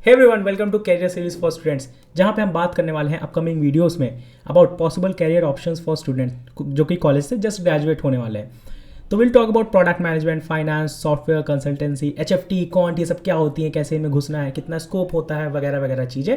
Hey everyone, welcome to career series for students, जहां पे हम बात करने वाले हैं अपकमिंग वीडियोस में about possible career options for student जो कि कॉलेज से जस्ट ग्रेजुएट होने वाले हैं। तो will talk about product management, finance, software consultancy, HFT, quant, ये सब क्या होती है, कैसे इनमें घुसना है, कितना स्कोप होता है, वगैरह वगैरह चीज़ें।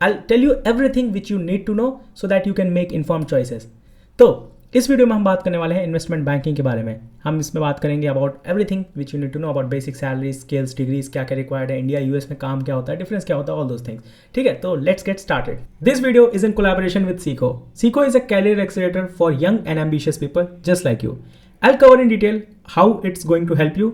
I tell you everything which you need to know so that you can make inform choices. तो इस वीडियो में हम बात करने वाले हैं इन्वेस्टमेंट बैंकिंग के बारे में। हम इसमें बात करेंगे about everything which you need to know about basic salary, skills, degrees, क्या क्या रिक्वायर्ड है, इंडिया यूएस में काम क्या होता है, डिफरेंस क्या होता है, ऑल दोस थिंग्स। ठीक है, तो let's get started. This video is in collaboration with Seekho. Seekho is a career accelerator for young and ambitious people just like you. I'll cover in detail how it's going to help you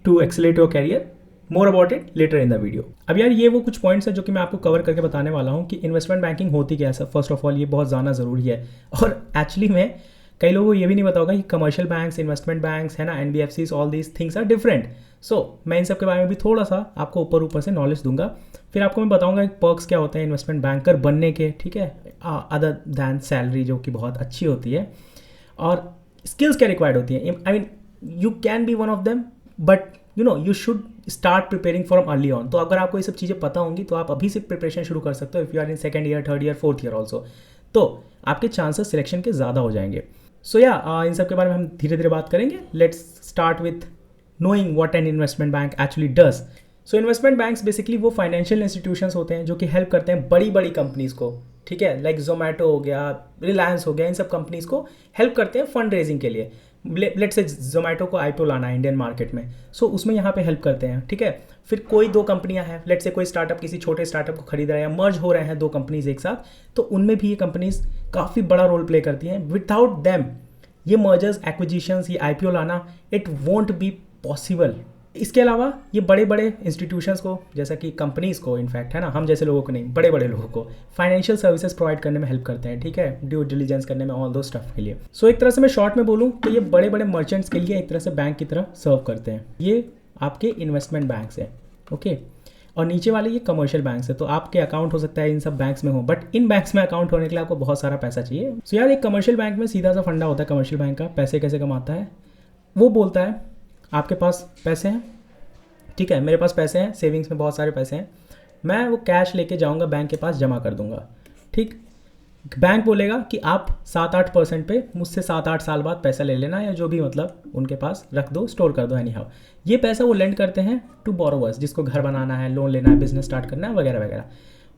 to accelerate your career. More about it later in the video. अब यार ये वो कुछ points हैं जो कि मैं आपको कवर करके बताने वाला हूँ कि इन्वेस्टमेंट बैंकिंग होती क्या है। सब फर्स्ट ऑफ ऑल ये बहुत जानना ज़रूरी है। और एक्चुअली में कई लोगों को ये भी नहीं पता होगा कि कमर्शियल बैंक्स, इन्वेस्टमेंट बैंक्स है ना, NBFCs, all these things are different. So मैं इन सब के बारे में भी थोड़ा सा आपको ऊपर से नॉलेज दूंगा। फिर आपको मैं बताऊंगा पर्क्स क्या होते हैं इन्वेस्टमेंट बैंकर बनने के, ठीक है, अदर दैन सैलरी जो कि बहुत अच्छी होती है, और स्किल्स क्या रिक्वायर्ड होती है। I mean you can be one of them, but you know you should start preparing from early on. तो अगर आपको ये सब चीज़ें पता होंगी तो आप अभी से प्रिपरेशन शुरू कर सकते हो। If you are in second year, third year, fourth year also, तो आपके चांसेस सिलेक्शन के ज़्यादा हो जाएंगे। सो इन सब के बारे में हम धीरे धीरे बात करेंगे। Let's start with knowing what an investment bank actually does. So investment banks basically वो फाइनेंशियल इंस्टीट्यूशंस होते हैं जो कि हेल्प करते हैं बड़ी बड़ी कंपनीज़ को, ठीक है, लाइक जोमेटो हो गया, रिलायंस हो गया, इन सब कंपनीज़ को हेल्प करते हैं फंड रेजिंग के लिए। लेट्स से जोमेटो को आईपीओ लाना है इंडियन मार्केट में, सो उसमें यहाँ पे हेल्प करते हैं, ठीक है। फिर कोई दो कंपनियाँ हैं, लेट्स से कोई स्टार्टअप किसी छोटे स्टार्टअप को खरीद रहा है या मर्ज हो रहे हैं दो कंपनीज एक साथ, तो उनमें भी ये कंपनीज काफ़ी बड़ा रोल प्ले करती हैं। विदाउट देम ये मर्जर्स, एक्विजिशंस, ये आईपीओ लाना, इट वोंट बी पॉसिबल। इसके अलावा ये बड़े बड़े इंस्टीट्यूशंस को, जैसा कि कंपनीज को, इनफैक्ट है ना, हम जैसे लोगों को नहीं, बड़े बड़े लोगों को फाइनेंशियल सर्विसेज प्रोवाइड करने में हेल्प करते हैं, ठीक है, ड्यू डिलीजेंस करने में, ऑल दो स्टफ के लिए। सो एक तरह से मैं शॉर्ट में बोलूँ तो ये बड़े बड़े मर्चेंट्स के लिए एक तरह से बैंक की तरह सर्व करते हैं। ये आपके इन्वेस्टमेंट बैंक्स हैं, ओके। और नीचे वाले ये कमर्शियल बैंक्स है। तो आपके अकाउंट हो सकता है इन सब बैंक्स में हो, बट इन बैंक्स में अकाउंट होने के लिए आपको बहुत सारा पैसा चाहिए। सो यार एक कमर्शियल बैंक में सीधा सा फंडा होता है कमर्शियल बैंक का। पैसे कैसे कमाता है वो बोलता है आपके पास पैसे हैं, ठीक है, मेरे पास पैसे हैं, सेविंग्स में बहुत सारे पैसे हैं, मैं वो कैश लेके जाऊंगा बैंक के पास, जमा कर दूंगा, ठीक। बैंक बोलेगा कि आप 7-8% पे मुझसे 7-8 साल बाद पैसा ले लेना, या जो भी मतलब उनके पास रख दो, स्टोर कर दो, एनी हाउ। ये पैसा वो लेंड करते हैं टू बोरोवर्स, जिसको घर बनाना है, लोन लेना है, बिजनेस स्टार्ट करना है, वगैरह वगैरह।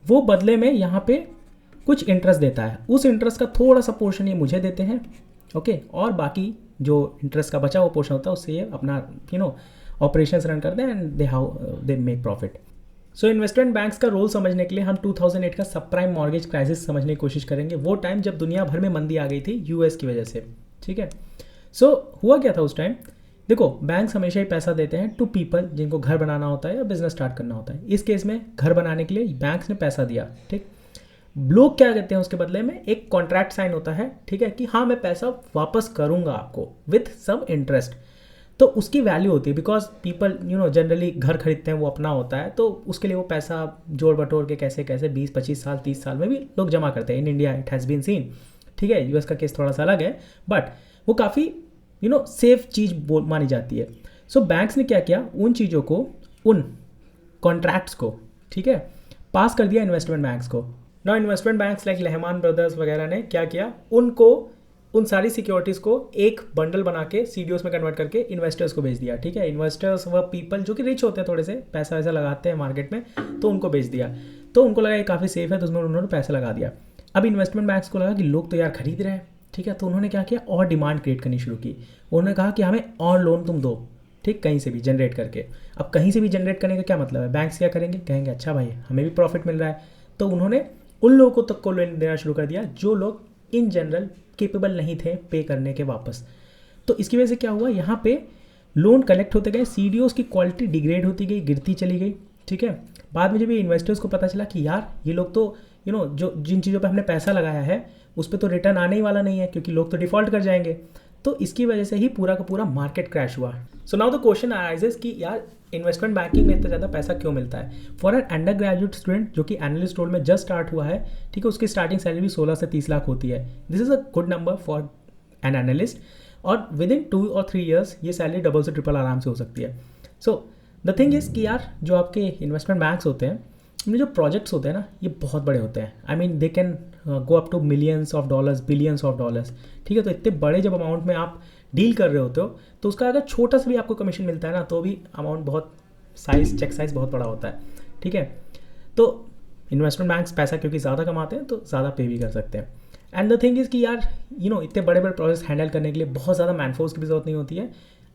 वो बदले में यहाँ पे कुछ इंटरेस्ट देता है। उस इंटरेस्ट का थोड़ा सा पोर्शन ये मुझे देते हैं, ओके, और बाकी जो इंटरेस्ट का बचा वो पोर्शन होता है उससे ये अपना ऑपरेशंस रन करते हैं and they make profit. So investment banks का रोल समझने के लिए हम 2008 का सब प्राइम मॉर्गेज क्राइसिस समझने की कोशिश करेंगे। वो टाइम जब दुनिया भर में मंदी आ गई थी यूएस की वजह से, ठीक है। सो हुआ क्या था उस टाइम, देखो बैंक्स हमेशा ही पैसा देते हैं टू पीपल जिनको घर बनाना होता है या बिजनेस स्टार्ट करना होता है। इस केस में घर बनाने के लिए बैंक्स ने पैसा दिया, ठीक। लोग क्या कहते हैं उसके बदले में, एक कॉन्ट्रैक्ट साइन होता है, ठीक है, कि हाँ मैं पैसा वापस करूंगा आपको विथ सम इंटरेस्ट। तो उसकी वैल्यू होती है बिकॉज पीपल जनरली घर खरीदते हैं, वो अपना होता है, तो उसके लिए वो पैसा जोड़ बटोर के कैसे कैसे 20-25 साल 30 साल में भी लोग जमा करते हैं। In India it has been seen, ठीक है। यूएस का केस थोड़ा सा अलग है, बट वो काफ़ी सेफ चीज़ मानी जाती है। सो बैंक्स ने क्या किया, उन चीज़ों को, उन कॉन्ट्रैक्ट्स को, ठीक है, पास कर दिया इन्वेस्टमेंट बैंक्स को। ना इन्वेस्टमेंट बैंक्स लाइक लहमान ब्रदर्स वगैरह ने क्या किया, उनको उन सारी सिक्योरिटीज़ को एक बंडल बना के सीडीओस में कन्वर्ट करके इन्वेस्टर्स को भेज दिया, ठीक है। इन्वेस्टर्स व पीपल जो कि रिच होते हैं, थोड़े से पैसा वैसा लगाते हैं मार्केट में, तो उनको बेच दिया। तो उनको लगा ये काफ़ी सेफ है, तो उसमें उन्होंने पैसा लगा दिया। अब इन्वेस्टमेंट बैंक्स को लगा कि लोग तो यार खरीद रहे हैं, ठीक है, तो उन्होंने क्या किया, और डिमांड क्रिएट करनी शुरू की। उन्होंने कहा कि हमें और लोन तुम दो, ठीक, कहीं से भी जनरेट करके। अब कहीं से भी जनरेट करने का क्या मतलब है, बैंक्स क्या करेंगे, कहेंगे अच्छा भाई हमें भी प्रॉफिट मिल रहा है, तो उन्होंने उन लोगों को तक को लोन देना शुरू कर दिया जो लोग इन जनरल केपेबल नहीं थे पे करने के वापस। तो इसकी वजह से क्या हुआ, यहाँ पे लोन कलेक्ट होते गए, सीडीओस की क्वालिटी डिग्रेड होती गई, गिरती चली गई, ठीक है। बाद में जब ये इन्वेस्टर्स को पता चला कि यार ये लोग तो जो जिन चीज़ों पे हमने पैसा लगाया है उस पर तो रिटर्न आने ही वाला नहीं है, क्योंकि लोग तो डिफ़ॉल्ट कर जाएंगे, तो इसकी वजह से ही पूरा का पूरा मार्केट क्रैश हुआ। So now the question arises कि यार इन्वेस्टमेंट बैंकिंग में इतना ज़्यादा पैसा क्यों मिलता है। For an undergraduate student जो कि एनालिस्ट रोल में जस्ट स्टार्ट हुआ है, ठीक है, उसकी स्टार्टिंग सैलरी 16 से 30 लाख होती है। This is a good number for an analyst, और विद इन 2 और 3 ईयर्स ये सैलरी डबल से ट्रिपल आराम से हो सकती है। सो द थिंग इज़ कि यार जो आपके इन्वेस्टमेंट बैंक्स होते हैं इनमें जो प्रोजेक्ट्स होते हैं ना ये बहुत बड़े होते हैं। I mean they can go up to millions of dollars, billions of dollars, ठीक है। तो इतने बड़े जब अमाउंट में आप डील कर रहे होते हो तो उसका अगर छोटा सा भी आपको कमीशन मिलता है ना तो भी अमाउंट बहुत साइज, चेक साइज़ बहुत बड़ा होता है, ठीक है। तो इन्वेस्टमेंट बैंक्स पैसा क्योंकि ज़्यादा कमाते हैं तो ज़्यादा पे भी कर सकते हैं। एंड द थिंग इज़ कि यार इतने बड़े बड़े प्रोजेक्ट्स हैंडल करने के लिए बहुत ज़्यादा मैनफोर्स की भी ज़रूरत नहीं होती है।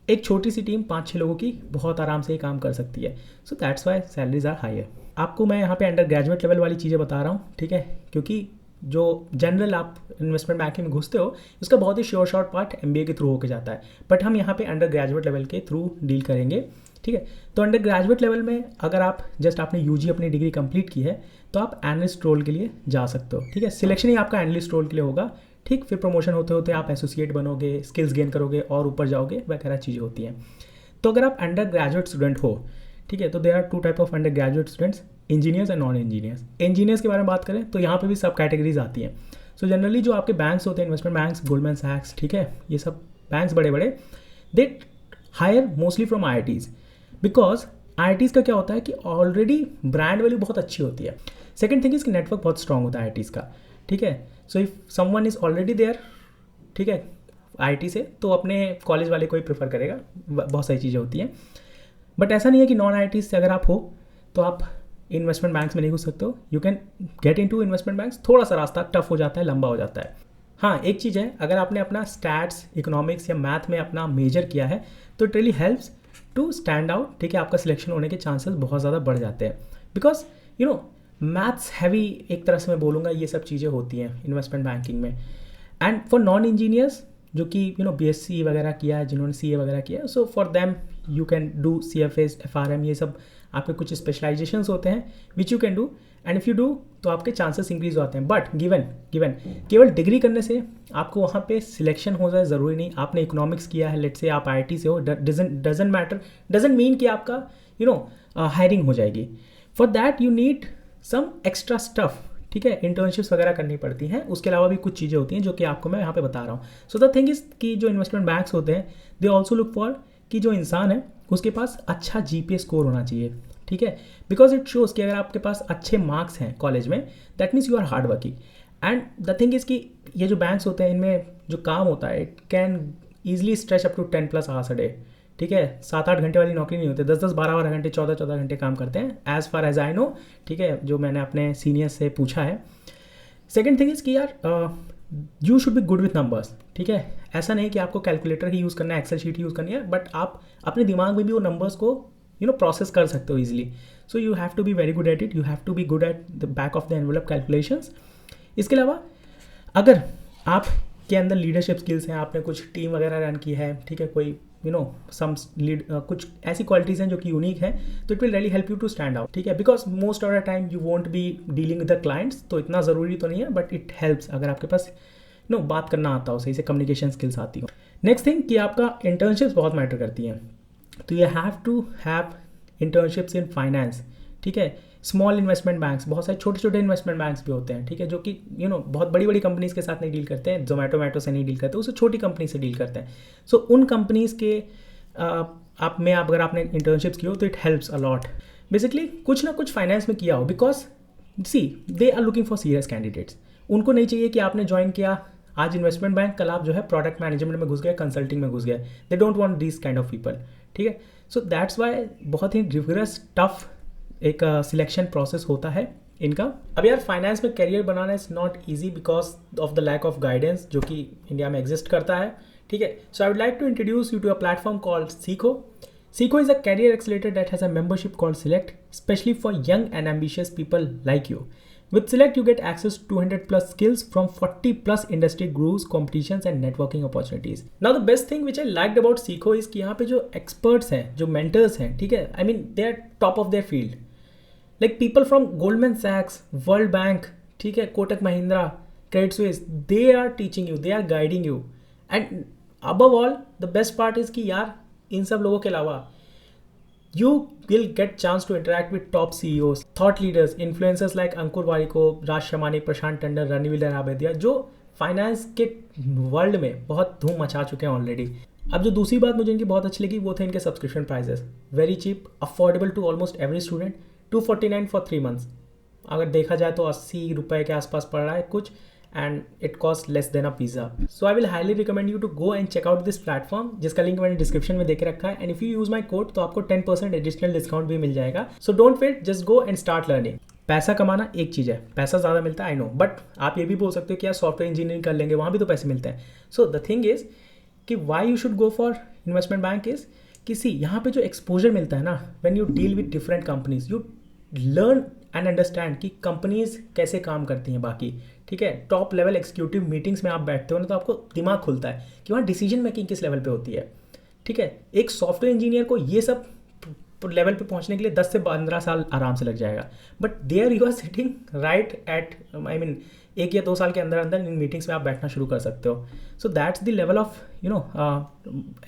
एक छोटी सी टीम 5-6 लोगों की बहुत आराम से ये काम कर सकती है। So that's why salaries are higher. आपको मैं यहाँ पे अंडर ग्रेजुएट लेवल वाली चीज़ें बता रहा हूँ, ठीक है, क्योंकि जो जनरल आप इन्वेस्टमेंट बैंकिंग में घुसते हो उसका बहुत ही शॉर्ट पार्ट MBA के थ्रू होकर जाता है, बट हम यहाँ पे अंडर ग्रेजुएट लेवल के थ्रू डील करेंगे, ठीक है। तो अंडर ग्रेजुएट लेवल में अगर आप जस्ट आपने UG अपनी डिग्री कंप्लीट की है तो आप एनालिस्ट रोल के लिए जा सकते हो, ठीक है। सिलेक्शन ही आपका एनालिस्ट रोल के लिए होगा, ठीक। फिर प्रमोशन होते होते आप एसोसिएट बनोगे, स्किल्स गेन करोगे और ऊपर जाओगे, वगैरह चीज़ें होती हैं। तो अगर आप अंडर ग्रेजुएट स्टूडेंट हो, ठीक है, तो there are 2 type of undergraduate students, engineers and non engineers. Engineers के बारे में बात करें तो यहाँ पे भी सब कैटेगरीज आती हैं। सो जनरली जो आपके बैंक्स होते हैं, इन्वेस्टमेंट बैंक्स, गोल्डमैन सैक्स, ठीक है, ये सब बैंक्स बड़े बड़े, they hire mostly from IITs, because IITs का क्या होता है कि ऑलरेडी ब्रांड वैल्यू बहुत अच्छी होती है। सेकेंड थिंग इसकी नेटवर्क बहुत स्ट्रांग होता है IITs का, ठीक है। So if someone is already there, ठीक है, IIT से, तो अपने कॉलेज वाले को ही प्रेफर करेगा, बहुत सारी चीज़ें होती हैं। बट ऐसा नहीं है कि नॉन IIT से अगर आप हो तो आप इन्वेस्टमेंट बैंक्स में नहीं घुस सकते हो। You can get into investment banks, थोड़ा सा रास्ता टफ हो जाता है, लंबा हो जाता है। हाँ, एक चीज़ है, अगर आपने अपना स्टैट्स, इकोनॉमिक्स या मैथ में अपना मेजर किया है तो it really helps to stand out, ठीक है। आपका सिलेक्शन होने के चांसेस बहुत ज़्यादा बढ़ जाते हैं, बिकॉज मैथ्स हैवी एक तरह से मैं बोलूँगा ये सब चीज़ें होती हैं इन्वेस्टमेंट बैंकिंग में। एंड फॉर नॉन इंजीनियर्स जो कि BSc वगैरह किया है, जिन्होंने CA वगैरह किया है, so for them you can do CFAs, FRM, ये सब आपके कुछ स्पेशलाइजेशंस होते हैं which you can do, and if you do तो आपके चांसेस इंक्रीज होते हैं। बट गिवन केवल डिग्री करने से आपको वहाँ पे सिलेक्शन हो जाए ज़रूरी नहीं। आपने इकोनॉमिक्स किया है, लेट से आप IIT से हो, डजेंट मैटर, डजेंट मीन कि आपका हायरिंग हो जाएगी। For that you need some extra stuff, ठीक है। इंटर्नशिप्स वगैरह करनी पड़ती हैं, उसके अलावा भी कुछ चीज़ें होती हैं जो कि आपको मैं यहाँ पे बता रहा हूँ। सो द थिंग इज कि जो इन्वेस्टमेंट बैंक्स होते हैं दे ऑल्सो लुक फॉर कि जो इंसान है उसके पास अच्छा GPA स्कोर होना चाहिए, ठीक है, बिकॉज इट शोज़ कि अगर आपके पास अच्छे मार्क्स हैं कॉलेज में, that means you are hard working. And the thing is कि ये जो बैंक्स होते हैं इनमें जो काम होता है it can easily stretch up to 10+ hours a day, ठीक है। 7-8 घंटे वाली नौकरी नहीं होती, 10-10, 12-12 घंटे, 14-14 घंटे काम करते हैं, as far as I know, ठीक है, जो मैंने अपने सीनियर्स से पूछा है। सेकेंड थिंग इज़ कि यार you should be good with numbers, ठीक है। ऐसा नहीं कि आपको कैलकुलेटर ही यूज़ करना है, एक्सेल शीट यूज़ करनी है, बट आप अपने दिमाग में भी वो नंबर्स को प्रोसेस कर सकते हो easily. So you have to be very good at it, you have to be good at the back of the envelope calculations. इसके अलावा अगर आप के अंदर लीडरशिप स्किल्स हैं, आपने कुछ टीम वगैरह रन की है, ठीक है, कोई सम लीड, कुछ ऐसी क्वालिटीज़ हैं जो कि यूनिक है, तो it will really help you to stand out, ठीक है। Because most of the time you won't be dealing with the clients, तो इतना ज़रूरी तो नहीं है, बट इट हेल्प्स अगर आपके पास बात करना आता हो, सही से कम्युनिकेशन स्किल्स आती हो। नेक्स्ट थिंग कि आपका इंटर्नशिप्स बहुत मैटर करती हैं, तो you have to have internships in finance, ठीक है। स्मॉल इन्वेस्टमेंट बैंक्स, बहुत सारे छोटे छोटे इन्वेस्टमेंट बैंक्स भी होते हैं, ठीक है, जो कि बहुत बड़ी बड़ी कंपनीज़ के साथ नहीं डील करते हैं, जोमेटो से नहीं डील करते, उससे छोटी कंपनी से डील करते हैं। सो उन कंपनीज़ के अगर आपने इंटर्नशिप्स की हो तो इट हेल्प्स अलॉट। बेसिकली कुछ ना कुछ फाइनेंस में किया हो, because see they are looking for serious candidates. उनको नहीं चाहिए कि आपने ज्वाइन किया आज इन्वेस्टमेंट बैंक, कल आप जो है प्रोडक्ट मैनेजमेंट में घुस गए, कंसल्टिंग में घुस गए। They don't want this kind of people, ठीक है। सो दैट्स वाई बहुत ही रिगरस टफ एक सिलेक्शन प्रोसेस होता है इनका। अब यार फाइनेंस में करियर बनाना is not easy because of the lack of guidance जो कि इंडिया में एग्जिस्ट करता है, ठीक है। So I would like to introduce you to a platform called Seekho. Seiko is a career accelerator that has a membership called Select, especially for young and ambitious people like you. With Select, you get access to 200+ skills from 40+ industry gurus, competitions and networking opportunities. Now the best thing which I liked about Seiko is कि यहाँ पे जो experts हैं, जो mentors हैं, ठीक है, I mean they are top of their field. Like people from Goldman Sachs, World Bank, ठीक है, Kotak Mahindra, Credit Suisse, they are teaching you, they are guiding you. And above all, the best part is कि यार इन सब लोगों के अलावा you will get chance to interact with top CEOs, thought leaders, influencers like अंकुर वारिको, राज शमानी, प्रशांत टंडन, रणवीर आबेदिया, जो finance के world में बहुत धूम मचा चुके हैं ऑलरेडी। अब जो दूसरी बात मुझे इनकी बहुत अच्छी लगी वो थे इनके subscription prices, very cheap, affordable to almost every student, $249 for 3 months, अगर देखा जाए तो 80 रुपये के आसपास पड़ रहा है कुछ, and it cost less than a pizza. So I will highly recommend you to go and check out this platform, जिसका लिंक मैंने डिस्क्रिप्शन में देके रखा है. And if you use my code तो आपको 10% एडिशनल डिस्काउंट भी मिल जाएगा. So don't wait, just go and start learning. पैसा कमाना एक चीज़ है, पैसा ज़्यादा मिलता है आई नो, बट आप ये भी बोल सकते हो कि यार सॉफ्टवेयर इंजीनियरिंग कर लेंगे, वहाँ भी तो पैसे मिलते हैं. सो द थिंग इज़ कि why you should go for investment bank is किसी यहाँ पे जो एक्सपोजर मिलता है ना, when you deal with different companies, you learn and understand कि कंपनीज कैसे काम करती हैं बाकी. ठीक है, टॉप लेवल एग्जीक्यूटिव मीटिंग्स में आप बैठते हो ना, तो आपको दिमाग खुलता है कि वहाँ डिसीजन मेकिंग किस लेवल पे होती है. ठीक है, एक सॉफ्टवेयर इंजीनियर को ये सब लेवल पे पहुंचने के लिए 10 से 15 साल आराम से लग जाएगा, but there you are sitting right at, I mean 1 या 2 साल के अंदर अंदर इन मीटिंग्स में आप बैठना शुरू कर सकते हो. So that's the level of you know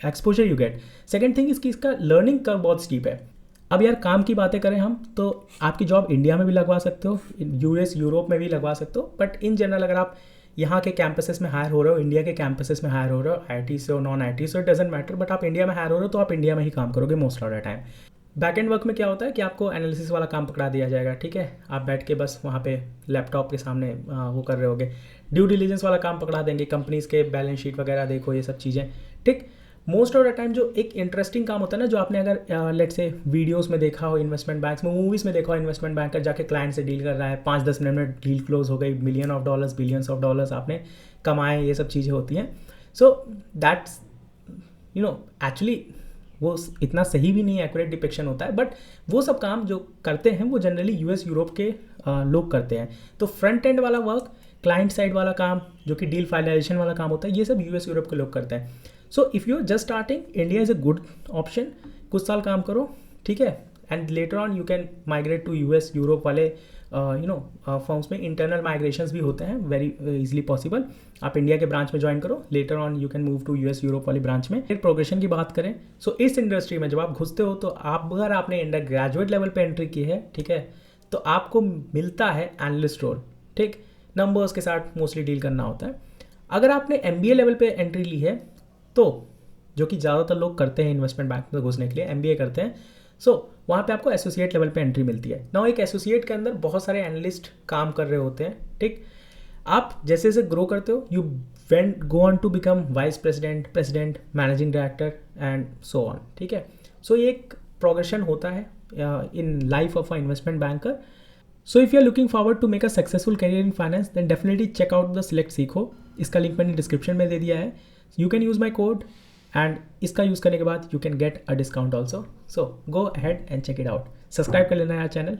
exposure you get. Second thing इसकी, इसका लर्निंग कर्व बहुत स्टीप है. अब यार काम की बातें करें हम तो आपकी जॉब इंडिया में भी लगवा सकते हो, यूएस यूरोप में भी लगवा सकते हो, बट इन जनरल अगर आप यहाँ के कैंपसेस में हायर हो रहे हो, इंडिया के कैंपसेस में हायर हो रहे हो, आईटी से हो नॉन आईटी से, इट डजेंट मैटर, बट आप इंडिया में हायर हो रहे हो तो आप इंडिया में ही काम करोगे most of the time. Back and work में क्या होता है कि आपको एनालिसिस वाला काम पकड़ा दिया जाएगा. ठीक है, आप बैठ के बस वहाँ पे लैपटॉप के सामने वो कर रहे होगे. ड्यू डिलीजेंस वाला काम पकड़ा देंगे, कंपनीज के बैलेंस शीट वगैरह देखो, ये सब चीज़ें. ठीक, मोस्ट ऑफ द टाइम जो एक इंटरेस्टिंग काम होता है ना, जो आपने अगर लेट से वीडियोस में देखा हो, इन्वेस्टमेंट बैंक्स में, मूवीज़ में देखा हो, इन्वेस्टमेंट बैंकर जाके क्लाइंट से डील कर रहा है, 5-10 मिनट में डील क्लोज हो गई, $1 million $billions आपने कमाए, ये सब चीज़ें होती हैं. So that's you know actually वो इतना सही भी नहीं है, एक्यूरेट डिपिक्शन होता है, बट वो सब काम जो करते हैं वो जनरली यूएस यूरोप के लोग करते हैं. तो फ्रंट एंड वाला वर्क, क्लाइंट साइड वाला काम जो कि डील फाइनलाइजेशन वाला काम होता है, ये सब यूएस यूरोप के लोग करते हैं. So if you are just starting, India is a good option. कुछ साल काम करो, ठीक है, and later on you can migrate to US Europe वाले फर्म्स में. इंटरनल माइग्रेशंस भी होते हैं, वेरी इजीली पॉसिबल. आप इंडिया के ब्रांच में ज्वाइन करो, later on you can move to US Europe वाली ब्रांच में. फिर प्रोग्रेशन की बात करें, सो इस इंडस्ट्री में जब आप घुसते हो तो आप अगर आपने अंडर ग्रेजुएट लेवल पे एंट्री की है, ठीक है, तो आपको मिलता है एनालिस्ट रोल. ठीक, नंबर्स के साथ मोस्टली डील करना होता है. अगर आपने एमबीए लेवल पे एंट्री ली है, तो जो कि ज़्यादातर लोग करते हैं इन्वेस्टमेंट बैंक में घुसने के लिए, एमबीए करते हैं, सो वहाँ पे आपको एसोसिएट लेवल पे एंट्री मिलती है. नाउ एक एसोसिएट के अंदर बहुत सारे एनालिस्ट काम कर रहे होते हैं. ठीक, आप जैसे जैसे ग्रो करते हो, you go on to become vice president, managing director and so on. ठीक है, सो ये एक प्रोग्रेशन होता है in life of a investment banker. So if you are looking forward to make a successful career in finance, then definitely check out the select Seekho. इसका link मैंने description में दे दिया है. You can use my code, and इसका use करने के बाद you can get a discount also. So go ahead and check it out. Subscribe कर लेना है चैनल.